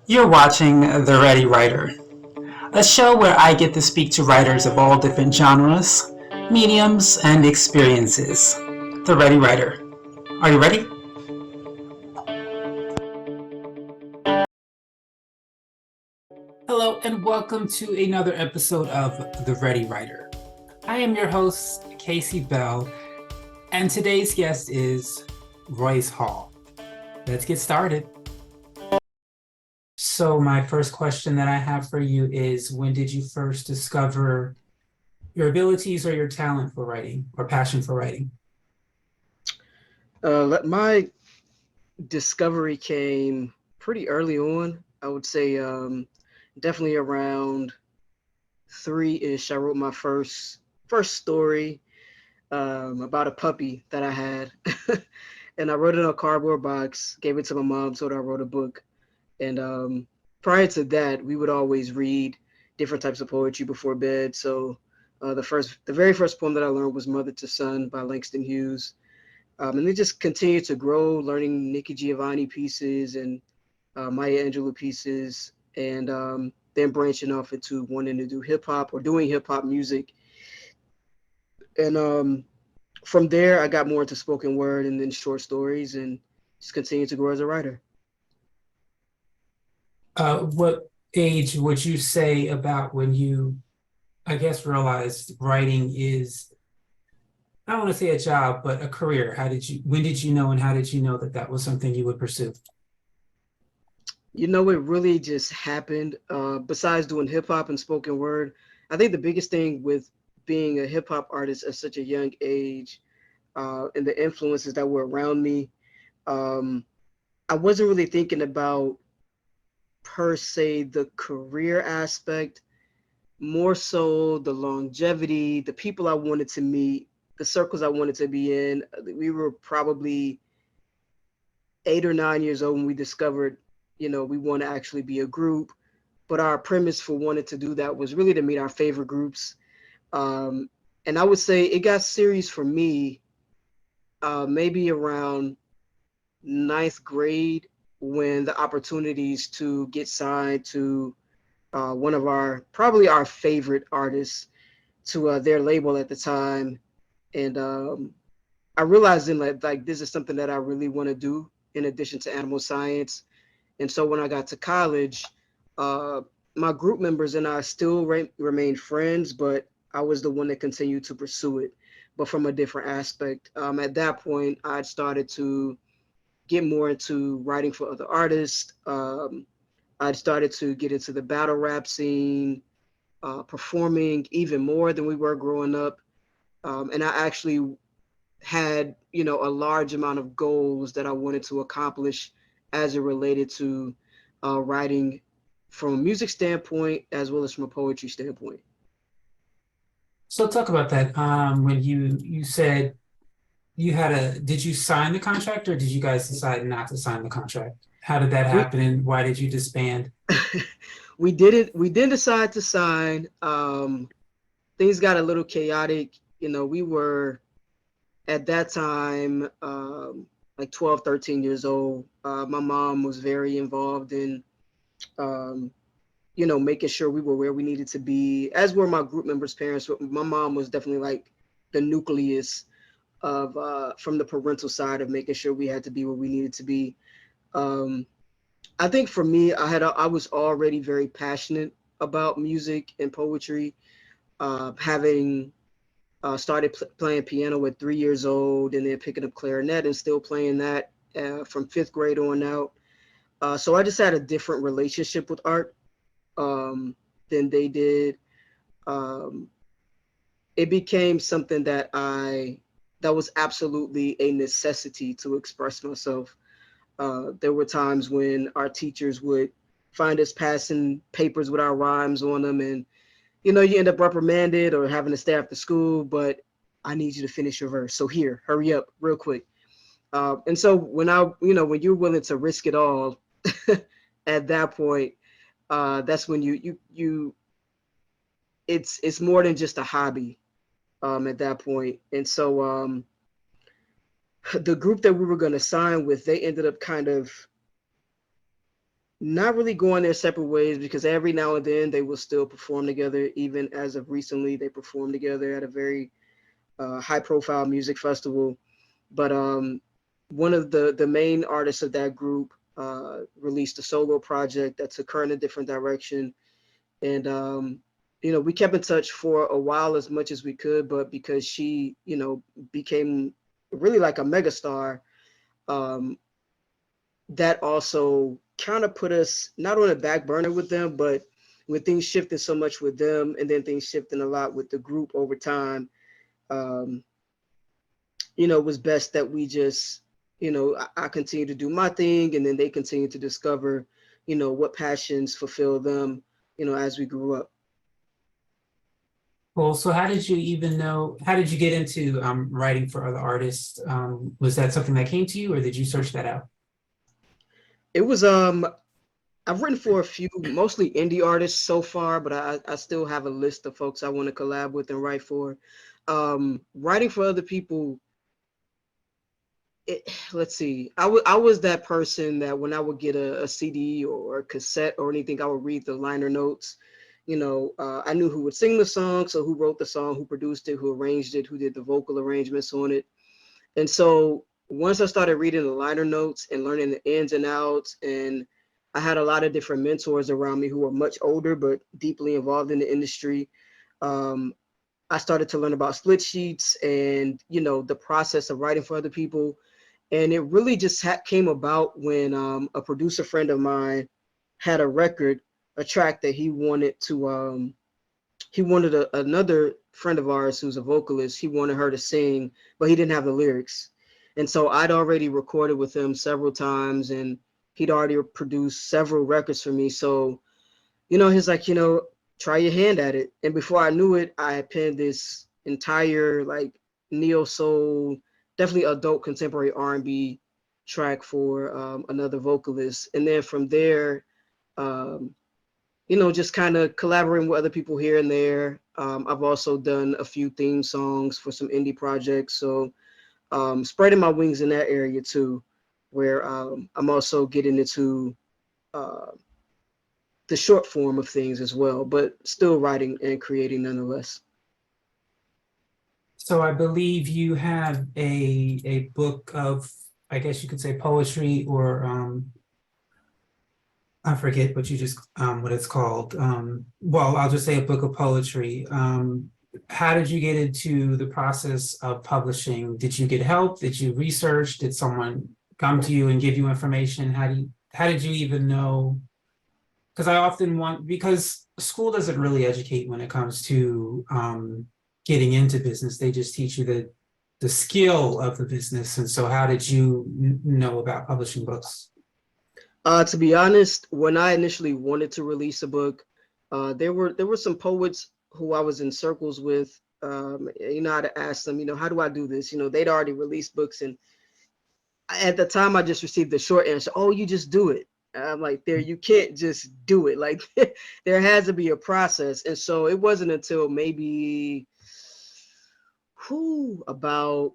You're watching The Ready Writer, a show where I get to speak to writers of all different genres, mediums, and experiences. The Ready Writer. Are you ready? Hello, and welcome to another episode of The Ready Writer. I am your host, Casey Bell, and today's guest is Royce Hall. Let's get started. So, my first question that I have for you is, when did you first discover your abilities or your talent for writing or passion for writing? My discovery came pretty early on. I would say definitely around three-ish. I wrote my first story about a puppy that I had, and I wrote it in a cardboard box. Gave it to my mom, told her I wrote a book. And prior to that, we would always read different types of poetry before bed. So the very first poem that I learned was "Mother to Son" by Langston Hughes. And they just continued to grow, learning Nikki Giovanni pieces and Maya Angelou pieces, and then branching off into wanting to do hip hop or doing hip hop music. And from there, I got more into spoken word and then short stories, and just continued to grow as a writer. What age would you say about when you, I guess, realized writing is, I don't want to say a job, but a career? When did you know and how did you know that that was something you would pursue? You know, it really just happened. Besides doing hip hop and spoken word, I think the biggest thing with being a hip hop artist at such a young age and the influences that were around me, um, I wasn't really thinking about per se the career aspect, more so the longevity, the people I wanted to meet, the circles I wanted to be in. We were probably 8 or 9 years old when we discovered, we want to actually be a group. But our premise for wanting to do that was really to meet our favorite groups. Um, and I would say it got serious for me maybe around ninth grade when the opportunities to get signed to one of our probably our favorite artists to their label at the time, and I realized then like this is something that I really want to do in addition to animal science. And so when I got to college, uh, my group members and I still remained friends, but I was the one that continued to pursue it, but from a different aspect. At that point, I'd started to get more into writing for other artists. I'd started to get into the battle rap scene, performing even more than we were growing up. And I actually had, a large amount of goals that I wanted to accomplish as it related to writing from a music standpoint as well as from a poetry standpoint. So talk about that. When you said did you sign the contract or did you guys decide not to sign the contract? How did that We happen and why did you disband? we did it. We did decide to sign. Things got a little chaotic. We were at that time like 12, 13 years old. My mom was very involved in um, making sure we were where we needed to be, as were my group members' parents. My mom was definitely like the nucleus of from the parental side of making sure we had to be where we needed to be. Um, I think for me, I was already very passionate about music and poetry, having started playing piano at 3 years old and then picking up clarinet and still playing that from fifth grade on out. So I just had a different relationship with art than they did. Um, it became something that was absolutely a necessity to express myself. There were times when our teachers would find us passing papers with our rhymes on them, and you end up reprimanded or having to stay after school. But I need you to finish your verse, so here, hurry up, real quick. And so when you're willing to risk it all, at that point, that's when it's more than just a hobby at that point. And so the group that we were going to sign with, they ended up kind of not really going their separate ways because every now and then they will still perform together. Even as of recently, they performed together at a very high profile music festival. But one of the main artists of that group released a solo project that took her in a different direction. And we kept in touch for a while as much as we could, but because she, became really like a megastar, um, that also kind of put us not on a back burner with them, but with things shifting so much with them and then things shifting a lot with the group over time, um, it was best that we just, I continue to do my thing and then they continue to discover, what passions fulfill them, as we grew up. Well, so how did you even know, how did you get into writing for other artists? Was that something that came to you or did you search that out? It was I've written for a few mostly indie artists so far, but I still have a list of folks I want to collab with and write for. Writing for other people, let's see. I was that person that when I would get a CD or a cassette or anything, I would read the liner notes. I knew who would sing the song, so who wrote the song, who produced it, who arranged it, who did the vocal arrangements on it. And so once I started reading the liner notes and learning the ins and outs, and I had a lot of different mentors around me who were much older but deeply involved in the industry. Um, I started to learn about split sheets and the process of writing for other people. And it really just came about when a producer friend of mine had a record, a track that he wanted another friend of ours who's a vocalist, he wanted her to sing, but he didn't have the lyrics. And so I'd already recorded with him several times and he'd already produced several records for me. So, he's like, try your hand at it. And before I knew it, I had penned this entire like neo soul, definitely adult contemporary R&B track for another vocalist. And then from there, um, just kind of collaborating with other people here and there. I've also done a few theme songs for some indie projects. So spreading my wings in that area too, where I'm also getting into uh, the short form of things as well, but still writing and creating nonetheless. So I believe you have a book of, I guess you could say poetry or I forget what you just what it's called. Well, I'll just say a book of poetry. How did you get into the process of publishing? Did you get help? Did you research? Did someone come to you and give you information? How did you even know? Because I often want, because school doesn't really educate when it comes to getting into business. They just teach you the skill of the business. And so how did you know about publishing books? To be honest, when I initially wanted to release a book, there were some poets who I was in circles with. I'd ask them, how do I do this? They'd already released books, and at the time, I just received the short answer: "Oh, you just do it." I'm like, you can't just do it. Like, there has to be a process. And so it wasn't until maybe, about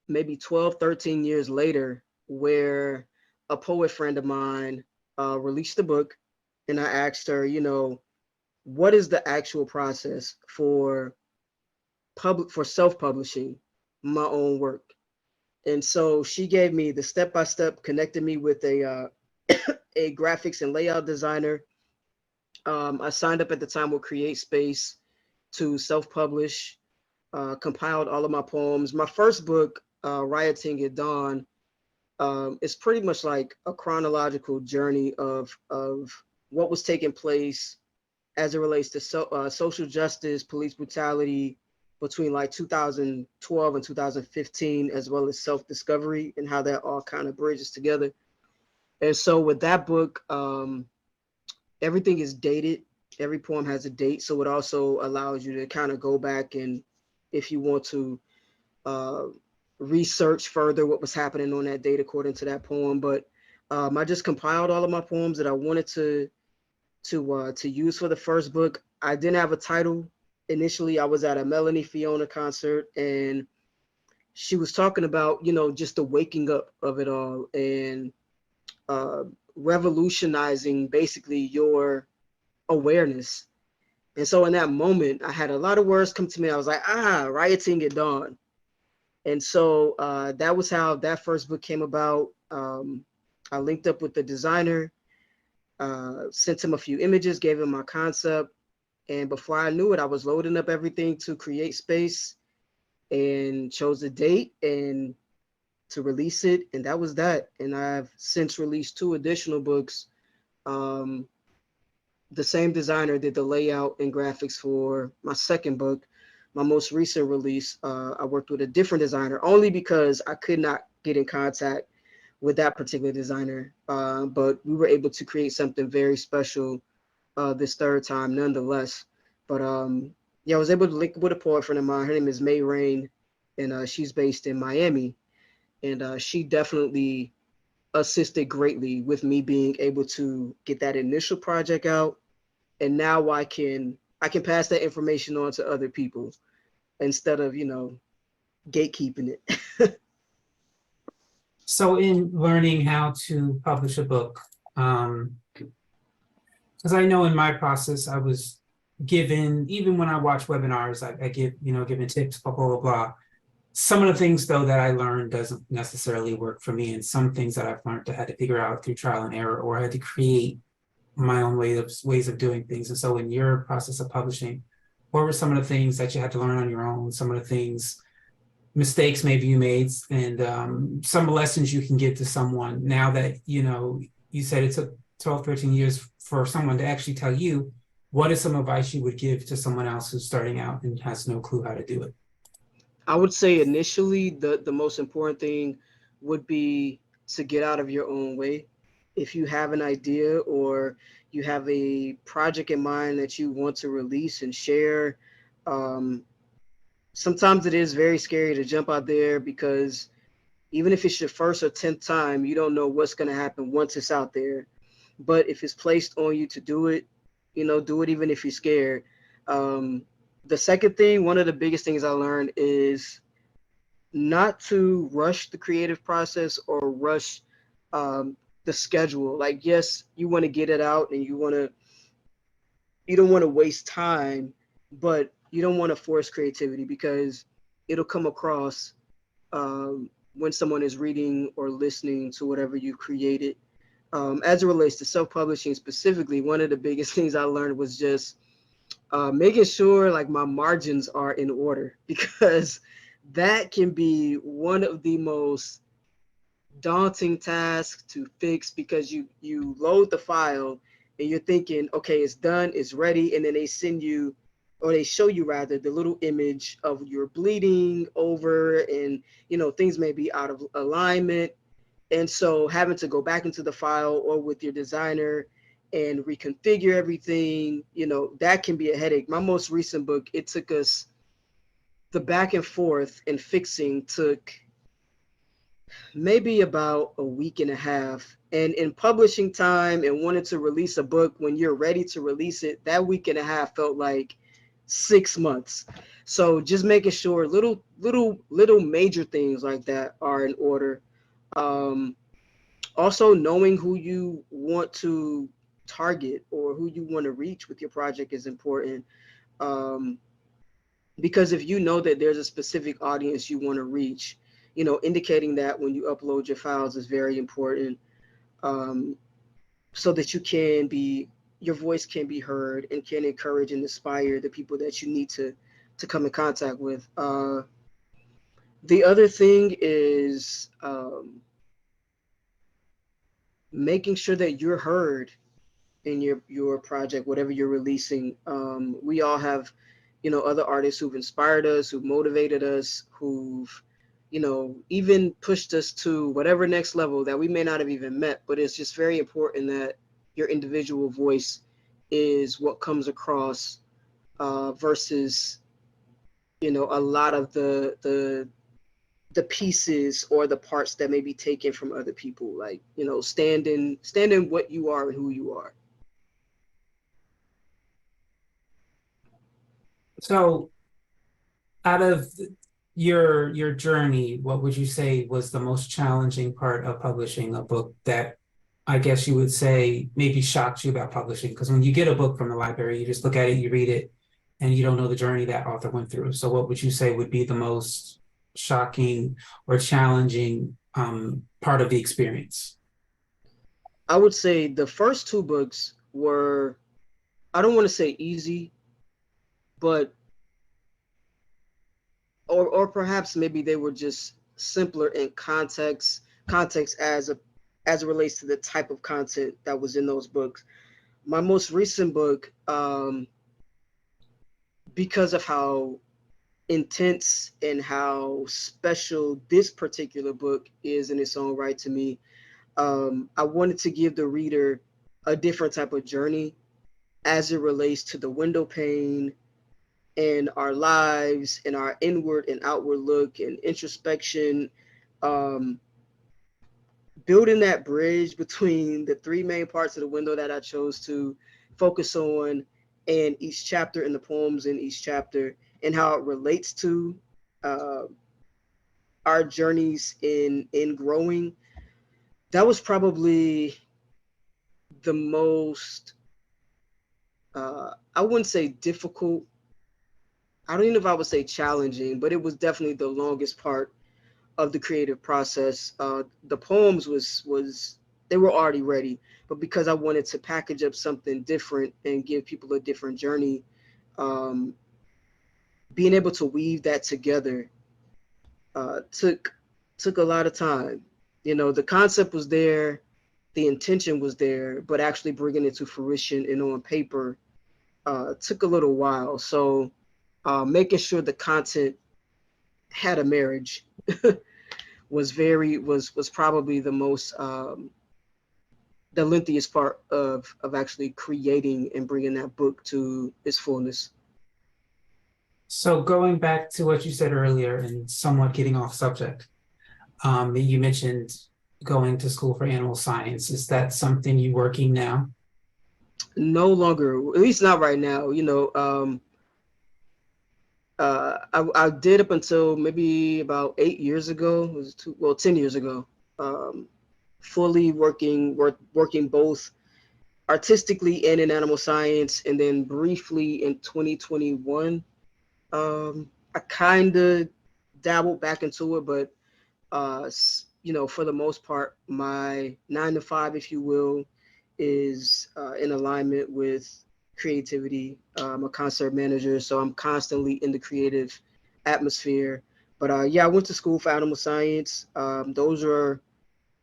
maybe 12, 13 years later, where a poet friend of mine released a book, and I asked her, what is the actual process for self-publishing my own work? And so she gave me the step-by-step, connected me with a graphics and layout designer. I signed up at the time with Create Space to self-publish, compiled all of my poems. My first book, Rioting at Dawn, it's pretty much like a chronological journey of what was taking place as it relates to social justice, police brutality between like 2012 and 2015, as well as self-discovery and how that all kind of bridges together. And so with that book, everything is dated. Every poem has a date, so it also allows you to kind of go back and, if you want to, uh, research further what was happening on that date according to that poem. But I just compiled all of my poems that I wanted to use for the first book. I didn't have a title initially. I was at a Melanie Fiona concert, and she was talking about just the waking up of it all, and revolutionizing basically your awareness. And so in that moment, I had a lot of words come to me. I was like, rioting at dawn. And so that was how that first book came about. I linked up with the designer, sent him a few images, gave him my concept. And before I knew it, I was loading up everything to create space and chose a date and to release it. And that was that. And I've since released 2 additional books. Um, the same designer did the layout and graphics for my second book. My most recent release, I worked with a different designer only because I could not get in contact with that particular designer. But we were able to create something very special this third time nonetheless. But yeah, I was able to link with a poet friend of mine. Her name is May Rain, and she's based in Miami. And she definitely assisted greatly with me being able to get that initial project out. And now I can pass that information on to other people instead of, gatekeeping it. So in learning how to publish a book, because I know in my process, I was given, even when I watch webinars, I give, given tips, blah, blah, blah, blah. Some of the things though that I learned doesn't necessarily work for me. And some things that I've learned I had to figure out through trial and error, or I had to create my own ways of doing things. And so in your process of publishing, what were some of the things that you had to learn on your own? Some of the things, mistakes maybe you made, and some lessons you can give to someone now that, you said it took 12, 13 years for someone to actually tell you, what is some advice you would give to someone else who's starting out and has no clue how to do it? I would say initially the most important thing would be to get out of your own way. If you have an idea or you have a project in mind that you want to release and share, um, sometimes it is very scary to jump out there because even if it's your first or 10th time, you don't know what's going to happen once it's out there. But if it's placed on you to do it, do it even if you're scared. Um, the second thing, one of the biggest things I learned is not to rush the creative process or rush um, the schedule. Like, yes, you want to get it out and you don't want to waste time, but you don't want to force creativity because it'll come across when someone is reading or listening to whatever you've created. As it relates to self-publishing specifically, one of the biggest things I learned was just making sure like my margins are in order because that can be one of the most daunting tasks to fix because you load the file and you're thinking, okay, it's done, it's ready, and then they send you or they show you rather the little image of you're bleeding over and things may be out of alignment. And so having to go back into the file or with your designer and reconfigure everything, that can be a headache. My most recent book, it took us the back and forth and fixing took maybe about a week and a half. And in publishing time and wanting to release a book when you're ready to release it, that week and a half felt like 6 months. So just making sure little major things like that are in order. Um, Also knowing who you want to target or who you want to reach with your project is important. Um, because if you know that there's a specific audience you want to reach, indicating that when you upload your files is very important, um, so that your voice can be heard and can encourage and inspire the people that you need to come in contact with. The other thing is making sure that you're heard in your project, whatever you're releasing. We all have, other artists who've inspired us, who've motivated us, who've, even pushed us to whatever next level that we may not have even met. But it's just very important that your individual voice is what comes across versus, a lot of the pieces or the parts that may be taken from other people. Like, stand in what you are and who you are. So out of your journey, what would you say was the most challenging part of publishing a book that I guess you would say, maybe shocked you about publishing? Because when you get a book from the library, you just look at it, you read it, and you don't know the journey that author went through. So, what would you say would be the most shocking or challenging part of the experience? I would say the first two books were, I don't want to say easy, but or perhaps maybe they were just simpler in context as it relates to the type of content that was in those books. My most recent book, because of how intense and how special this particular book is in its own right to me, I wanted to give the reader a different type of journey as it relates to the window pane in our lives and our inward and outward look and introspection, um, building that bridge between the three main parts of the window that I chose to focus on, and each chapter in the poems in each chapter, and how it relates to uh, our journeys in growing. That was probably the most, I wouldn't say difficult, I don't even know if I would say challenging, but it was definitely the longest part of the creative process. The poems was they were already ready, but because I wanted to package up something different and give people a different journey, um, being able to weave that together took a lot of time. You know, the concept was there, the intention was there, but actually bringing it to fruition and on paper took a little while. So making sure the content had a marriage was probably the most the lengthiest part of actually creating and bringing that book to its fullness. So, going back to what you said earlier and somewhat getting off subject, you mentioned going to school for animal science. Is that something you working now? No longer, at least not right now. I did up until maybe about 8 years ago. It was 10 years ago. Um, Fully working both artistically and in animal science, and then briefly in 2021, I kind of dabbled back into it, but for the most part, my 9 to 5, if you will, is in alignment with creativity. I'm a concert manager, so I'm constantly in the creative atmosphere. But yeah, I went to school for animal science. Those are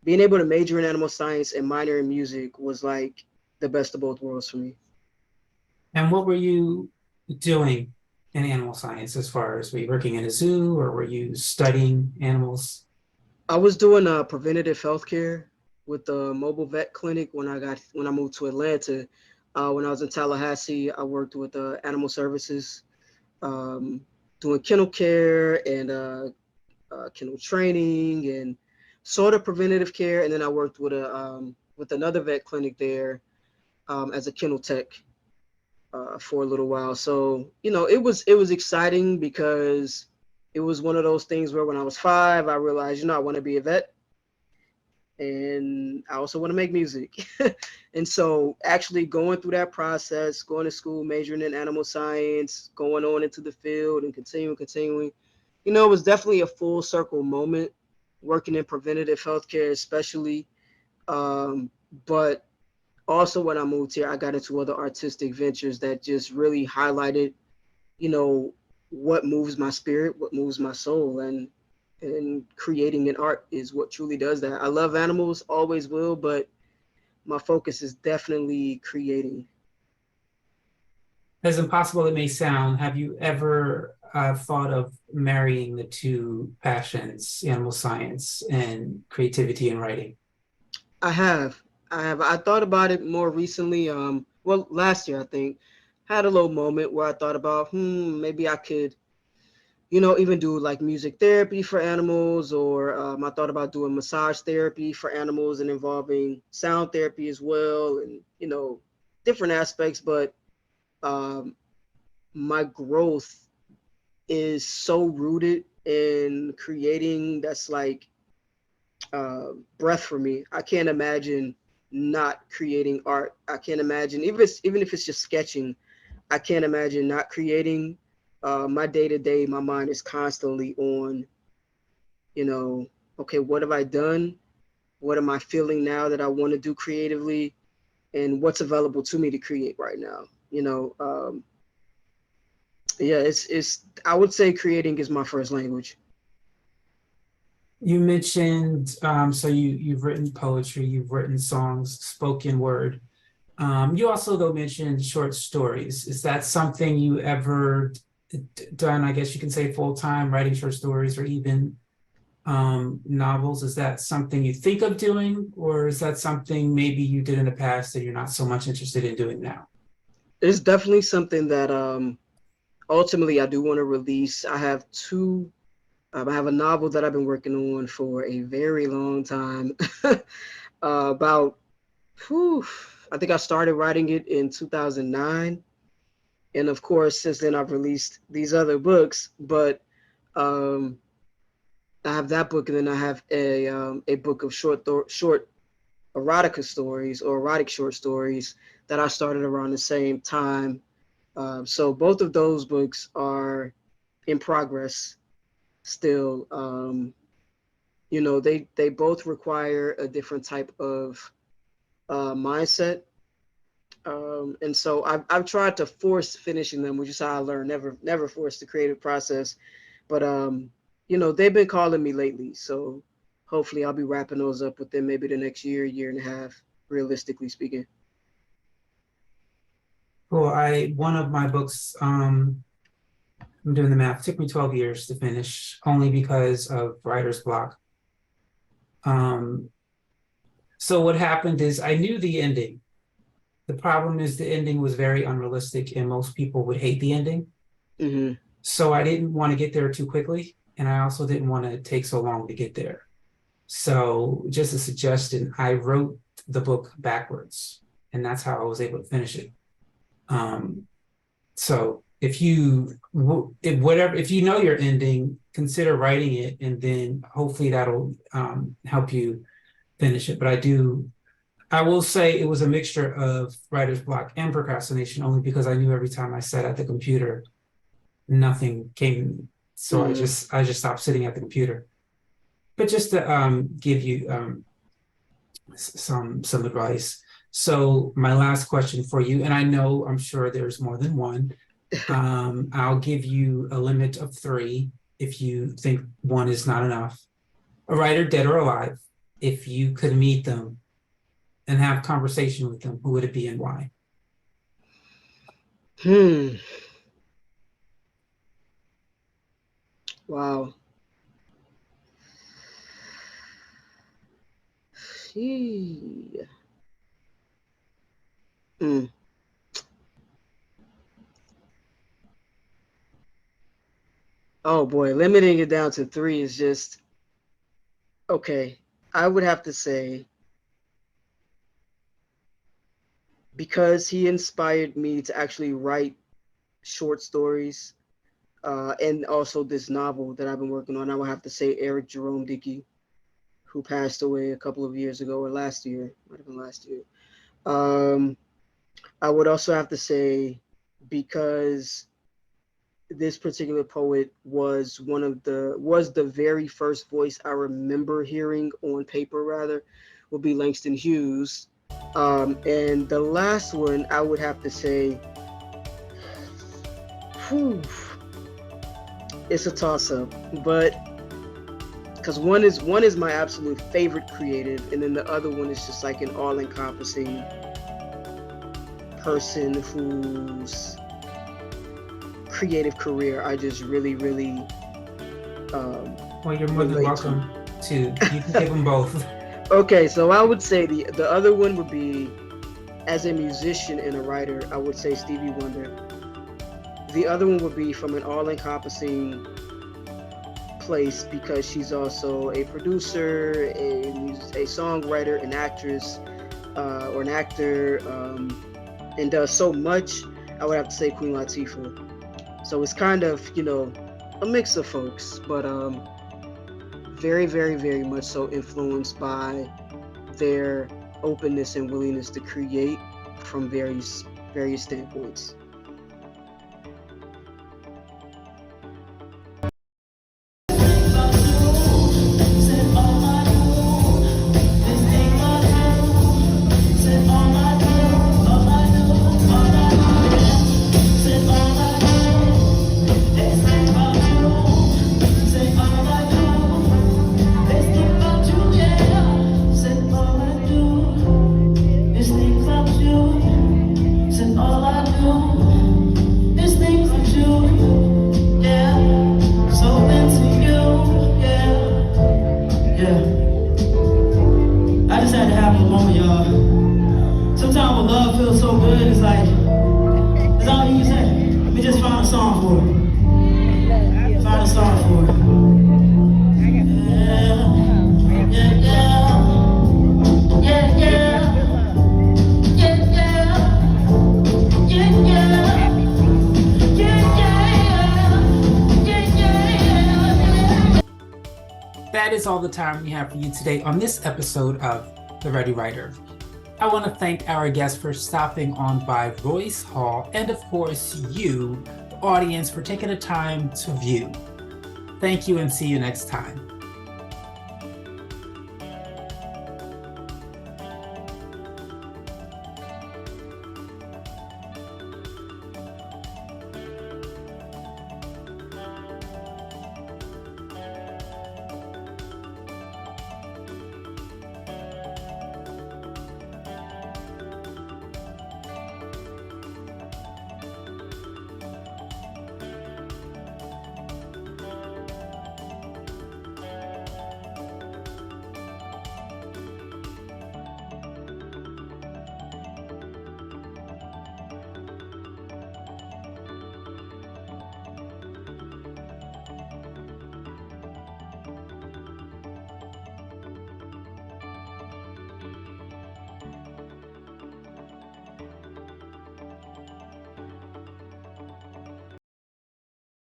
being able to major in animal science and minor in music was like the best of both worlds for me. And what were you doing in animal science as far as were you working in a zoo or were you studying animals? I was doing preventative healthcare with the mobile vet clinic when I moved to Atlanta. When I was in Tallahassee, I worked with animal services, um, doing kennel care and kennel training and sort of preventative care. And then I worked with another vet clinic there as a kennel tech for a little while. So it was exciting because it was one of those things where when I was 5, I realized I want to be a vet and I also want to make music. And so actually going through that process, going to school, majoring in animal science, going on into the field and continuing, it was definitely a full circle moment working in preventative healthcare, especially. Um, but also when I moved here, I got into other artistic ventures that just really highlighted, you know, what moves my spirit, what moves my soul, and creating an art is what truly does that. I love animals, always will, but my focus is definitely creating. As impossible it may sound, have you ever thought of marrying the two passions, animal science and creativity and writing? I have. I thought about it more recently. Well, last year I think had a little moment where I thought about, maybe I could, even do like music therapy for animals, or I thought about doing massage therapy for animals and involving sound therapy as well, and different aspects. But um, my growth is so rooted in creating that's like breath for me. I can't imagine not creating art. I can't imagine, even if it's just sketching, I can't imagine not creating. My day to day, my mind is constantly on, you know, okay, what have I done? What am I feeling now that I want to do creatively? And what's available to me to create right now? Yeah, it's I would say creating is my first language. You mentioned so you've written poetry, you've written songs, spoken word. You also though mentioned short stories. Is that something you ever done? I guess you can say full time writing short stories or even novels. Is that something you think of doing, or is that something maybe you did in the past that you're not so much interested in doing now? It's definitely something that ultimately I do want to release. I have a novel that I've been working on for a very long time. About, whew, I think I started writing it in 2009. And of course, since then I've released these other books, but um, I have that book, and then I have a book of short erotica stories or erotic short stories that I started around the same time. So both of those books are in progress still. They both require a different type of mindset. And so I've tried to force finishing them, which is how I learned. Never force the creative process. But they've been calling me lately, so hopefully I'll be wrapping those up within maybe the next year and a half, realistically speaking. Well, I one of my books, I'm doing the math, took me 12 years to finish only because of writer's block. Um, so what happened is I knew the ending. The problem is the ending was very unrealistic and most people would hate the ending. Hmm. So I didn't want to get there too quickly. And I also didn't want to take so long to get there. So just a suggestion, I wrote the book backwards and that's how I was able to finish it. Um, so if you know your ending, consider writing it and then hopefully that'll help you finish it. But I will say it was a mixture of writer's block and procrastination only because I knew every time I sat at the computer, nothing came. So Hmm. I just stopped sitting at the computer. But just to give you some advice. So my last question for you, and I know I'm sure there's more than one. I'll give you a limit of three if you think one is not enough. A writer, dead or alive, if you could meet them and have conversation with them, who would it be and why? Hmm. Wow. Gee. Mm. Oh boy, limiting it down to three is just okay. I would have to say, because he inspired me to actually write short stories, and also this novel that I've been working on, I would have to say Eric Jerome Dickey, who passed away a couple of years ago, or last year, might have been last year. Um, I would also have to say, because this particular poet was the very first voice I remember hearing on paper, rather, would be Langston Hughes. And the last one I would have to say, whew, it's a toss up, but because one is my absolute favorite creative, and then the other one is just like an all encompassing person whose creative career I just really, really Well, you're more than relate to. welcome to, you can give them both. Okay, so I would say the other one would be, as a musician and a writer, I would say Stevie Wonder. The other one would be from an all encompassing place because she's also a producer, a songwriter, an actress, or an actor, and does so much. I would have to say Queen Latifah. So it's kind of, a mix of folks, but very, very, very much so influenced by their openness and willingness to create from various standpoints. That is all the time we have for you today on this episode of The Ready Writer. I want to thank our guests for stopping on by Royce Hall, and of course you, the audience, for taking the time to view. Thank you and see you next time.